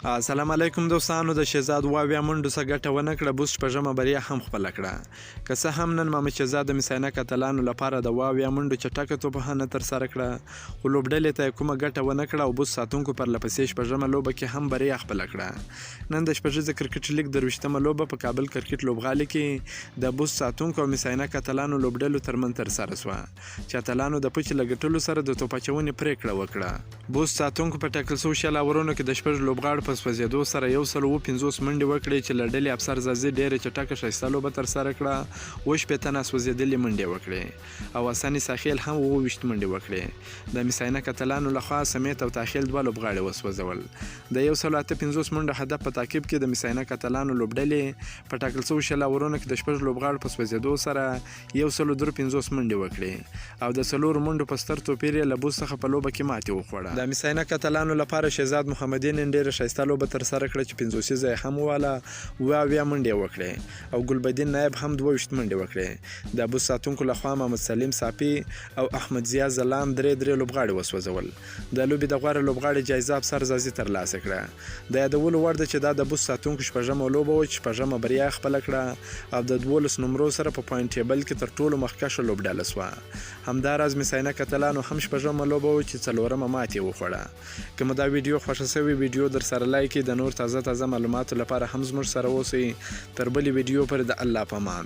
السلام علیکم دوستانو. د شهزاد واویا منډو څخه ګټه ونه کړه، بوس شپږمه بریا هم خپله کړه. که څه هم نن محمد شهزاد د مصینه کتلانو لپاره د واویا منډو چټکه توپخانه ترسره کړه، خو لوبډلې ته کومه ګټه ونه کړه او بوس ساتونکو پرلپسې شپږمه لوبه کې هم بریا خپله کړه. نن د شپږیزه کرکټ لیګ درویشتمه لوبه په کابل کرکټ لوبغالي کې د بوس ساتونکو او مصینه کتلانو لوبډلو ترمنځ ترسره شوه، چې اتلانو د پچې له ګټلو سره د توپ اچونې پرېکړه وکړه. بوس ساتونکو په ټاکل شوي شل اورونو کې د شپږ لوبغاړو په سوځېدو سره 150 منډې وکړې، چې له ډلې افسر زازي ډېره چټکه ښایسته لوبه ترسره کړه. 15 ناسوځېدلې منډې وکړې او حسن ساخیل هم 20 منډې وکړې. د مصینه کتلانو لخوا سمیت او تاخیل دوه لوبغاړي وسوځول. د 158 منډو هدف په تعقیب کې د مصینه کتلانو لوبډلې په ټاکل شوي شل اورونو کې د شپږ لوبغاړو په سوځېدو سره 153 منډې وکړې او د 4 منډو په ستر توپیر یې له بوس څخه په لوبه کې ماتې وخوړه. د مصینه کتلانو لپاره شهزاد محمدي نن ډېره ښایسته لوبه ترسره کړه، چې 50 یې هم واله 20 منډې وکړې او ګلبدین نایب هم 22 منډې وکړې. د بوس ساتونکو لخوا محمد سلیم صافي او احمد ضیا زلام درې لوبغاړي وسوځول. د لوبې د غوره لوبغاړي جایزه افسر زازي ترلاسه کړه. د یادولو وړ ده چې دا د بوس ساتونکو شپږمه لوبه وه، چې شپږمه بریا خپله کړه او د 12 نمرو سره په پوینټ ټیبل کې تر ټولو مخکښه لوبډله شوه. همداراز مصینه کتلانو هم شپږمه لوبه وه، چې څلورمه ماتې وخوړه. که مو دا ویډیو خوښه شوې، ویډیو در سره لایک کړئ. د نور تازه معلوماتو لپاره هم زموږ سره اوسئ. تر بلې ویډیو پورې د الله په امان.